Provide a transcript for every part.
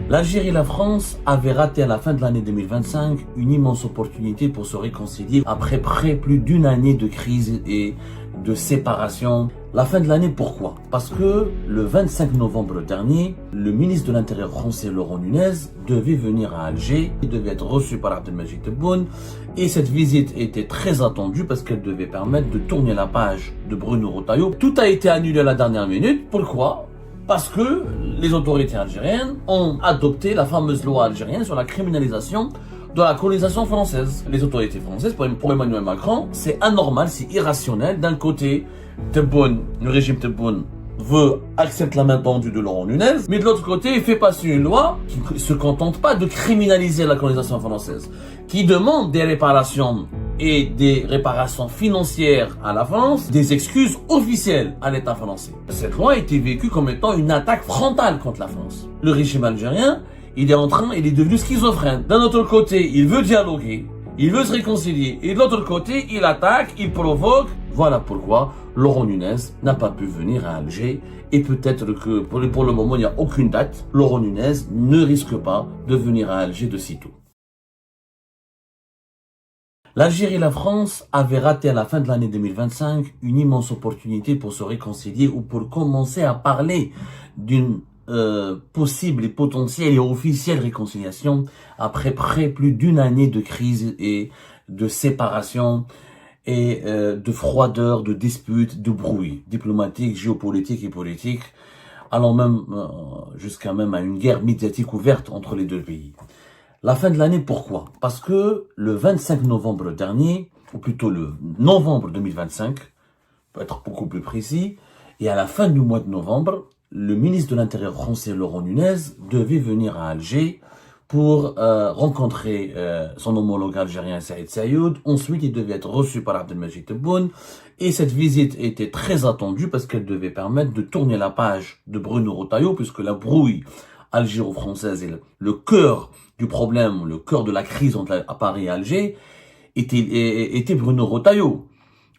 L'Algérie et la France avaient raté à la fin de l'année 2025 une immense opportunité pour se réconcilier après plus d'une année de crise et de séparation. La fin de l'année, pourquoi? Parce que le 25 novembre dernier, le ministre de l'Intérieur français Laurent Nunez devait venir à Alger. Il devait être reçu par Abdelmadjid Tebboune et cette visite était très attendue parce qu'elle devait permettre de tourner la page de Bruno Retailleau. Tout a été annulé à la dernière minute. Pourquoi? Parce que les autorités algériennes ont adopté la fameuse loi algérienne sur la criminalisation de la colonisation française. Les autorités françaises, pour Emmanuel Macron, c'est anormal, c'est irrationnel. D'un côté, Tebboune, le régime Tebboune accepte la main tendue de Laurent Nunez, mais de l'autre côté, il fait passer une loi qui ne se contente pas de criminaliser la colonisation française, qui demande des réparations et des réparations financières à la France, des excuses officielles à l'État français. Cette loi a été vécue comme étant une attaque frontale contre la France. Le régime algérien, il est devenu schizophrène. D'un autre côté, il veut dialoguer, il veut se réconcilier, et de l'autre côté, il attaque, il provoque. Voilà pourquoi Laurent Nunez n'a pas pu venir à Alger, et peut-être que pour le moment, il n'y a aucune date. Laurent Nunez ne risque pas de venir à Alger de sitôt. L'Algérie et la France avaient raté à la fin de l'année 2025 une immense opportunité pour se réconcilier ou pour commencer à parler d'une possible et potentielle et officielle réconciliation après plus d'une année de crise et de séparation et de froideur, de disputes, de bruit diplomatique, géopolitique et politique, allant même jusqu'à même à une guerre médiatique ouverte entre les deux pays. La fin de l'année, pourquoi? Parce que le 25 novembre dernier, ou plutôt le novembre 2025, pour être beaucoup plus précis, et à la fin du mois de novembre, le ministre de l'Intérieur français Laurent Nunez devait venir à Alger pour rencontrer son homologue algérien Saïd Saïoud. Ensuite, il devait être reçu par Abdelmadjid Tebboune. Et cette visite était très attendue parce qu'elle devait permettre de tourner la page de Bruno Retailleau, puisque la brouille algéro-française est le cœur du problème, le cœur de la crise entre Paris et Alger, était Bruno Retailleau.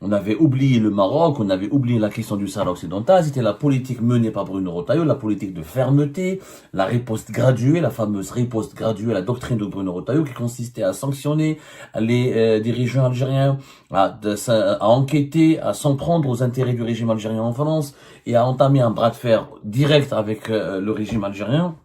On avait oublié le Maroc, on avait oublié la question du Sahara occidental, c'était la politique menée par Bruno Retailleau, la politique de fermeté, la riposte graduée, la fameuse riposte graduée, la doctrine de Bruno Retailleau qui consistait à sanctionner les dirigeants algériens, à enquêter, à s'en prendre aux intérêts du régime algérien en France et à entamer un bras de fer direct avec le régime algérien,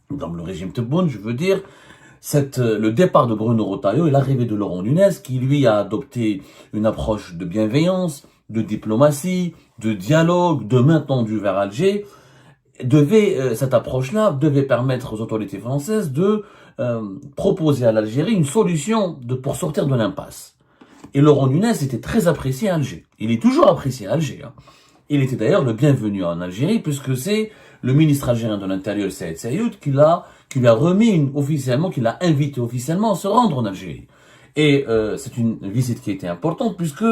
donc le régime Tebboune, je veux dire. Le départ de Bruno Retailleau et l'arrivée de Laurent Nunez, qui lui a adopté une approche de bienveillance, de diplomatie, de dialogue, de main tendue vers Alger, cette approche-là devait permettre aux autorités françaises de proposer à l'Algérie une solution pour sortir de l'impasse. Et Laurent Nunez était très apprécié à Alger. Il est toujours apprécié à Alger. Il était d'ailleurs le bienvenu en Algérie, puisque c'est le ministre algérien de l'Intérieur, Saïd Saïoud, qui lui a remis officiellement, qui l'a invité officiellement à se rendre en Algérie. Et c'est une visite qui était importante, puisque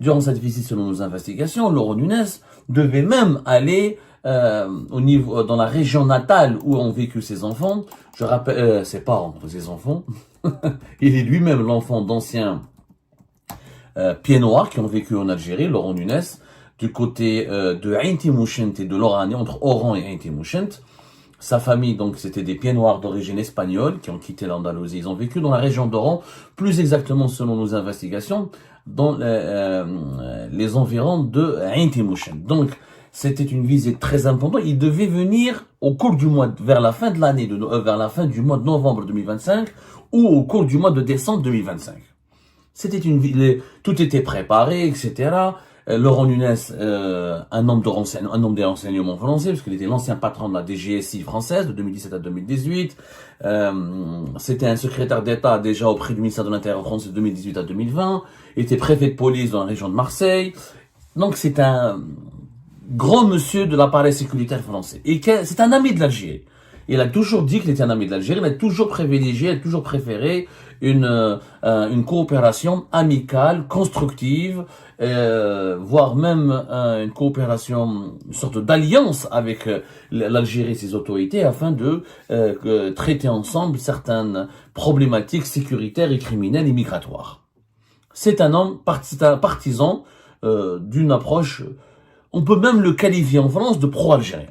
durant cette visite, selon nos investigations, Laurent Nunez devait même aller dans la région natale où ont vécu ses enfants. Je rappelle, ses parents, ses enfants. Il est lui-même l'enfant d'anciens pieds noirs qui ont vécu en Algérie, Laurent Nunez, du côté de Ain Timouchent et de l'Oran, entre Oran et Ain Timouchent. Sa famille, donc, c'était des pieds noirs d'origine espagnole qui ont quitté l'Andalousie. Ils ont vécu dans la région d'Oran, plus exactement selon nos investigations, dans les environs de Ain Timouchent. Donc, c'était une visite très importante. Il devait venir au cours du mois, vers la fin de l'année, vers la fin du mois de novembre 2025 ou au cours du mois de décembre 2025. Tout était préparé, etc. Laurent Nunez, un homme des renseignements français, parce qu'il était l'ancien patron de la DGSI française de 2017 à 2018. C'était un secrétaire d'État déjà auprès du ministère de l'Intérieur français de 2018 à 2020. Il était préfet de police dans la région de Marseille. Donc c'est un grand monsieur de l'appareil sécuritaire français. Et c'est un ami de l'Algérie. Il a toujours dit qu'il était un ami de l'Algérie, il a toujours privilégié, il a toujours préféré une coopération amicale, constructive, voire même une coopération, une sorte d'alliance avec l'Algérie et ses autorités afin de traiter ensemble certaines problématiques sécuritaires et criminelles et migratoires. C'est un homme partisan d'une approche, on peut même le qualifier en France de pro-algérien.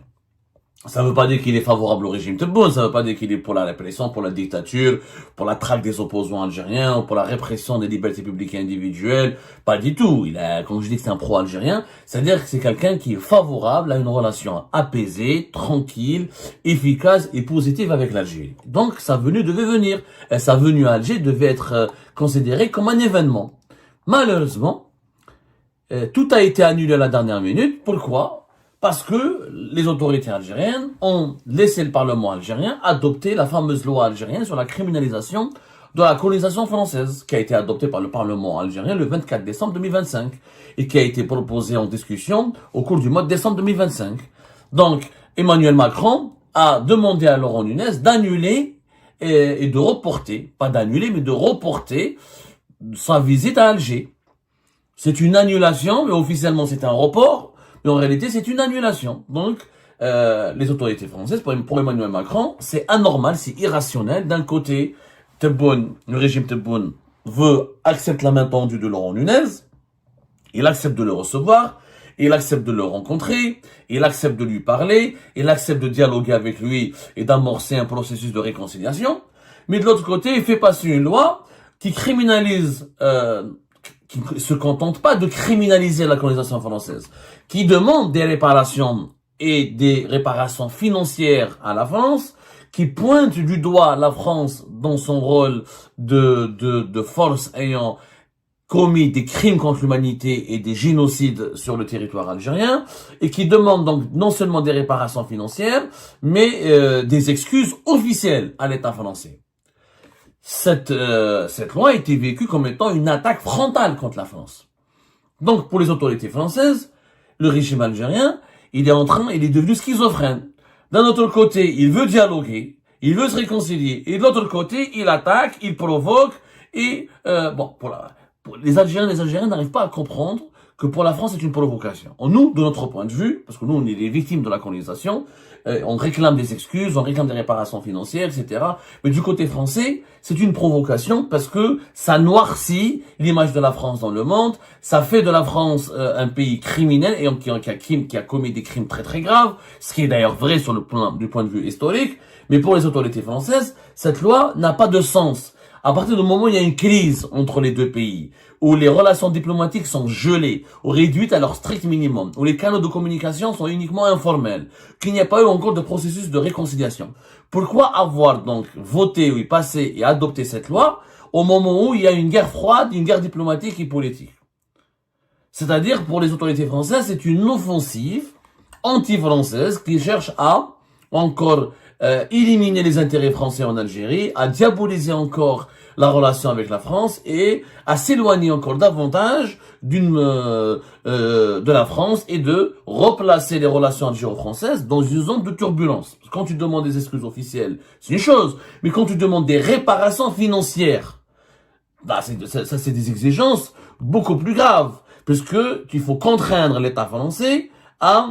Ça ne veut pas dire qu'il est favorable au régime Tebboune, ça ne veut pas dire qu'il est pour la répression, pour la dictature, pour la traque des opposants algériens, ou pour la répression des libertés publiques et individuelles. Pas du tout. Comme je dis que c'est un pro-algérien, c'est-à-dire que c'est quelqu'un qui est favorable à une relation apaisée, tranquille, efficace et positive avec l'Algérie. Donc sa venue devait venir. Et sa venue à Alger devait être considérée comme un événement. Malheureusement, tout a été annulé à la dernière minute. Pourquoi ? Parce que les autorités algériennes ont laissé le Parlement algérien adopter la fameuse loi algérienne sur la criminalisation de la colonisation française, qui a été adoptée par le Parlement algérien le 24 décembre 2025 et qui a été proposée en discussion au cours du mois de décembre 2025. Donc, Emmanuel Macron a demandé à Laurent Nunez d'annuler et de reporter, pas d'annuler, mais de reporter sa visite à Alger. C'est une annulation, mais officiellement c'est un report. Mais en réalité, c'est une annulation. Donc, les autorités françaises, pour Emmanuel Macron, c'est anormal, c'est irrationnel. D'un côté, Tebboune, le régime Tebboune accepte la main tendue de Laurent Nunez, il accepte de le recevoir, il accepte de le rencontrer, il accepte de lui parler, il accepte de dialoguer avec lui et d'amorcer un processus de réconciliation. Mais de l'autre côté, il fait passer une loi qui criminalise qui ne se contente pas de criminaliser la colonisation française, qui demande des réparations et des réparations financières à la France, qui pointe du doigt la France dans son rôle de force ayant commis des crimes contre l'humanité et des génocides sur le territoire algérien, et qui demande donc non seulement des réparations financières, mais des excuses officielles à l'État français. Cette loi a été vécue comme étant une attaque frontale contre la France. Donc, pour les autorités françaises, le régime algérien, il est devenu schizophrène. D'un autre côté, il veut dialoguer, il veut se réconcilier, et de l'autre côté, il attaque, il provoque, et les Algériens n'arrivent pas à comprendre que pour la France, c'est une provocation. Nous, de notre point de vue, parce que nous, on est les victimes de la colonisation, on réclame des excuses, on réclame des réparations financières, etc. Mais du côté français, c'est une provocation parce que ça noircit l'image de la France dans le monde, ça fait de la France un pays criminel et qui a commis des crimes très très graves, ce qui est d'ailleurs vrai du point de vue historique. Mais pour les autorités françaises, cette loi n'a pas de sens. À partir du moment où il y a une crise entre les deux pays, où les relations diplomatiques sont gelées, ou réduites à leur strict minimum, où les canaux de communication sont uniquement informels, qu'il n'y a pas eu encore de processus de réconciliation. Pourquoi avoir donc voté, oui, passé et adopté cette loi au moment où il y a une guerre froide, une guerre diplomatique et politique? C'est-à-dire, pour les autorités françaises, c'est une offensive anti-française qui cherche à encore éliminer les intérêts français en Algérie, à diaboliser encore la relation avec la France et à s'éloigner encore davantage de la France et de replacer les relations algéro-françaises dans une zone de turbulence. Quand tu demandes des excuses officielles, c'est une chose, mais quand tu demandes des réparations financières, c'est des exigences beaucoup plus graves, puisque il faut contraindre l'État français à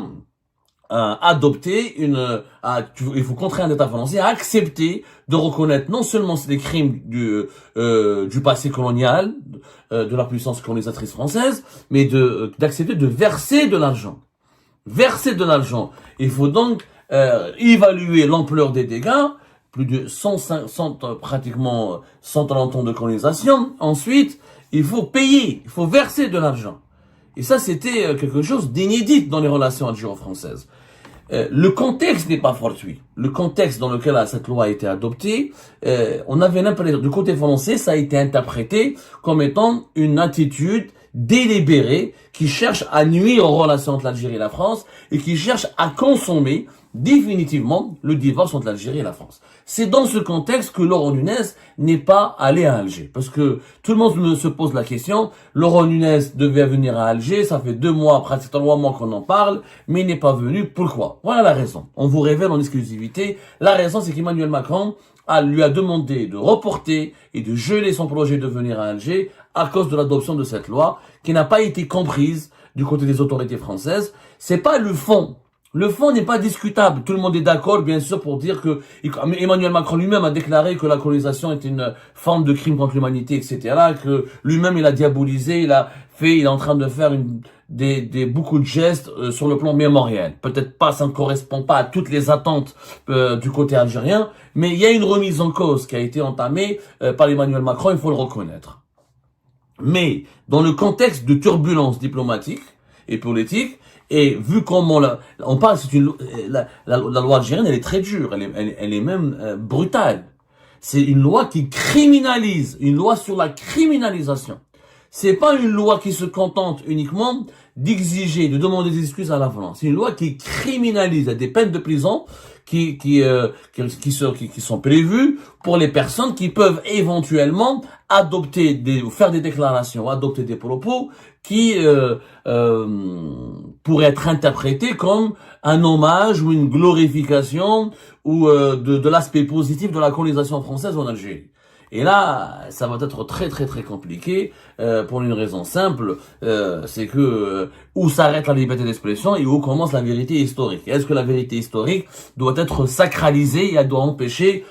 il faut contraindre l'État français à accepter de reconnaître non seulement les crimes du passé colonial, de la puissance colonisatrice française, mais d'accepter de verser de l'argent. Verser de l'argent. Il faut donc évaluer l'ampleur des dégâts, plus de pratiquement 130 ans de colonisation. Ensuite, il faut payer, il faut verser de l'argent. Et ça, c'était quelque chose d'inédit dans les relations algéro-françaises. Le contexte n'est pas fortuit. Le contexte dans lequel cette loi a été adoptée, on avait l'impression, du côté français, ça a été interprété comme étant une attitude délibérée qui cherche à nuire aux relations entre l'Algérie et la France et qui cherche à consommer définitivement le divorce entre l'Algérie et la France. C'est dans ce contexte que Laurent Nunez n'est pas allé à Alger. Parce que tout le monde se pose la question, Laurent Nunez devait venir à Alger, ça fait 2 mois, pratiquement 3 mois qu'on en parle, mais il n'est pas venu. Pourquoi? Voilà la raison. On vous révèle en exclusivité. La raison, c'est qu'Emmanuel Macron lui a demandé de reporter et de geler son projet de venir à Alger à cause de l'adoption de cette loi qui n'a pas été comprise du côté des autorités françaises. C'est pas le fond Le fond n'est pas discutable. Tout le monde est d'accord, bien sûr, pour dire que Emmanuel Macron lui-même a déclaré que la colonisation est une forme de crime contre l'humanité, etc. Que lui-même il a diabolisé, il est en train de faire beaucoup de gestes sur le plan mémoriel. Peut-être pas, ça ne correspond pas à toutes les attentes du côté algérien, mais il y a une remise en cause qui a été entamée par Emmanuel Macron, il faut le reconnaître. Mais dans le contexte de turbulences diplomatiques et politiques, et vu comment on parle, la loi algérienne, elle est très dure, elle est même brutale. C'est une loi qui criminalise, une loi sur la criminalisation. C'est pas une loi qui se contente uniquement d'exiger, de demander des excuses à la France. C'est une loi qui criminalise. Il y a des peines de prison qui sont prévues pour les personnes qui peuvent éventuellement faire des déclarations, adopter des propos qui pourraient être interprétés comme un hommage ou une glorification ou de l'aspect positif de la colonisation française en Algérie. Et là, ça va être très très très compliqué pour une raison simple, c'est que où s'arrête la liberté d'expression et où commence la vérité historique. Est-ce que la vérité historique doit être sacralisée et elle doit empêcher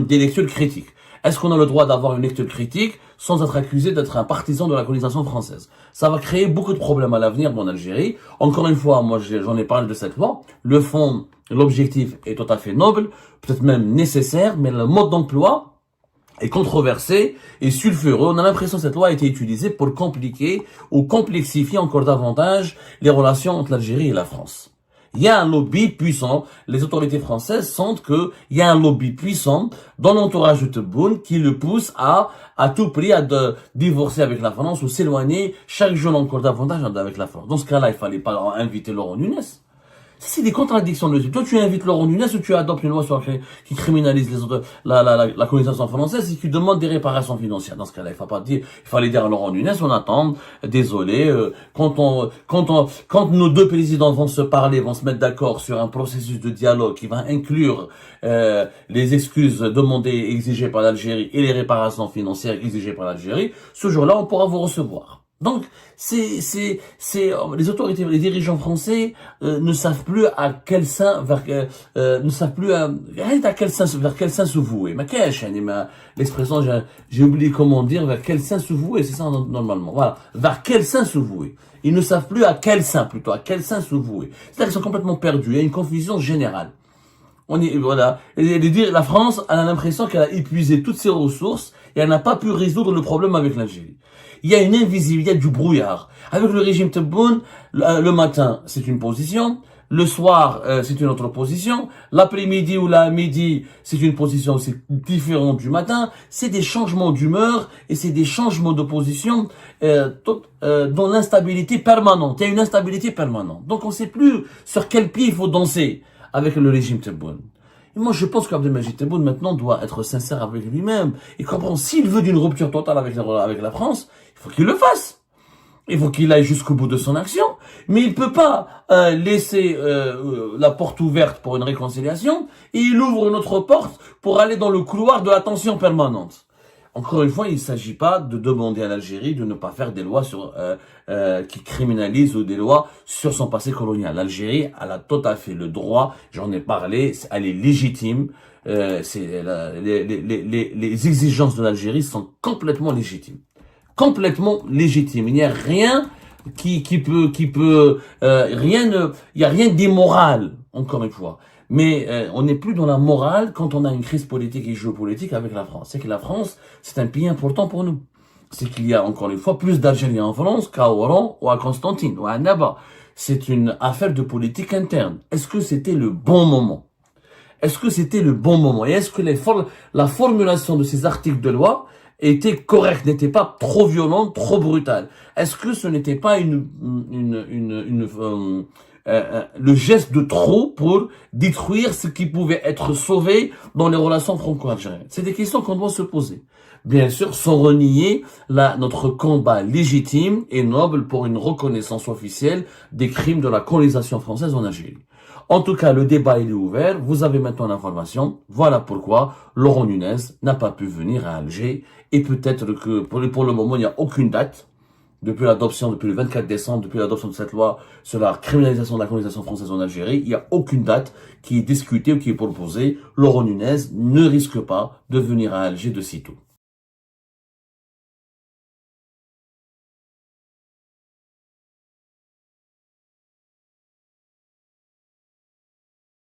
des lectures critiques? Est-ce qu'on a le droit d'avoir une lecture critique sans être accusé d'être un partisan de la colonisation française? Ça va créer beaucoup de problèmes à l'avenir en Algérie. Encore une fois, moi j'en ai parlé de cette loi. Le fond, l'objectif est tout à fait noble, peut-être même nécessaire, mais le mode d'emploi est controversé et sulfureux. On a l'impression que cette loi a été utilisée pour compliquer ou complexifier encore davantage les relations entre l'Algérie et la France. Il y a un lobby puissant. Les autorités françaises sentent qu'il y a un lobby puissant dans l'entourage de Tebboune qui le pousse à tout prix à divorcer avec la France ou s'éloigner chaque jour encore davantage avec la France. Dans ce cas-là, il fallait pas inviter Laurent Nunez. C'est des contradictions de toi, tu invites Laurent Nunez ou tu adoptes une loi qui criminalise la colonisation française et qui demande des réparations financières. Dans ce cas-là, il fallait dire à Laurent Nunez, on attend, désolé, quand nos deux présidents vont se parler, vont se mettre d'accord sur un processus de dialogue qui va inclure les excuses demandées, exigées par l'Algérie et les réparations financières exigées par l'Algérie, ce jour-là, on pourra vous recevoir. Donc, les autorités, les dirigeants français ne savent plus à quel sein vers quel sein se vouer. Mais l'expression, j'ai oublié comment dire, vers quel sein se vouer, c'est ça normalement. Voilà, vers quel sein se vouer. Ils ne savent plus à quel sein se vouer. C'est-à-dire qu'ils sont complètement perdus. Il y a une confusion générale. La France a l'impression qu'elle a épuisé toutes ses ressources et elle n'a pas pu résoudre le problème avec l'Algérie. Il y a une invisibilité, il y a du brouillard. Avec le régime Tebboune, le matin, c'est une position. Le soir, c'est une autre position. L'après-midi ou la midi, c'est une position aussi différente du matin. C'est des changements d'humeur et c'est des changements de position dans l'instabilité permanente. Il y a une instabilité permanente. Donc on ne sait plus sur quel pied il faut danser avec le régime Tebboune. Et moi, je pense qu'Abdelmajid Tebboune, maintenant, doit être sincère avec lui-même. Et comprendre, s'il veut d'une rupture totale avec la France, il faut qu'il le fasse. Il faut qu'il aille jusqu'au bout de son action. Mais il peut pas laisser la porte ouverte pour une réconciliation et il ouvre une autre porte pour aller dans le couloir de la tension permanente. Encore une fois, il ne s'agit pas de demander à l'Algérie de ne pas faire des lois qui criminalisent ou des lois sur son passé colonial. L'Algérie, elle a tout à fait le droit, j'en ai parlé, elle est légitime. Les exigences de l'Algérie sont complètement légitimes. Complètement légitimes. Il n'y a rien il y a rien d'immoral, encore une fois. Mais on n'est plus dans la morale quand on a une crise politique et géopolitique avec la France. C'est que la France, c'est un pays important pour nous. C'est qu'il y a encore une fois plus d'Algériens en France qu'à Oran ou à Constantine ou à Annaba. C'est une affaire de politique interne. Est-ce que c'était le bon moment? Est-ce que c'était le bon moment? Et est-ce que la formulation de ces articles de loi était correcte, n'était pas trop violente, trop brutale? Est-ce que ce n'était pas le geste de trop pour détruire ce qui pouvait être sauvé dans les relations franco-algériennes? C'est des questions qu'on doit se poser. Bien sûr, sans renier notre combat légitime et noble pour une reconnaissance officielle des crimes de la colonisation française en Algérie. En tout cas, le débat il est ouvert. Vous avez maintenant l'information. Voilà pourquoi Laurent Nunez n'a pas pu venir à Alger. Et peut-être que pour le moment, il n'y a aucune date depuis l'adoption, depuis le 24 décembre, depuis l'adoption de cette loi sur la criminalisation de la colonisation française en Algérie, il n'y a aucune date qui est discutée ou qui est proposée. Laurent Nunez ne risque pas de venir à Alger de sitôt.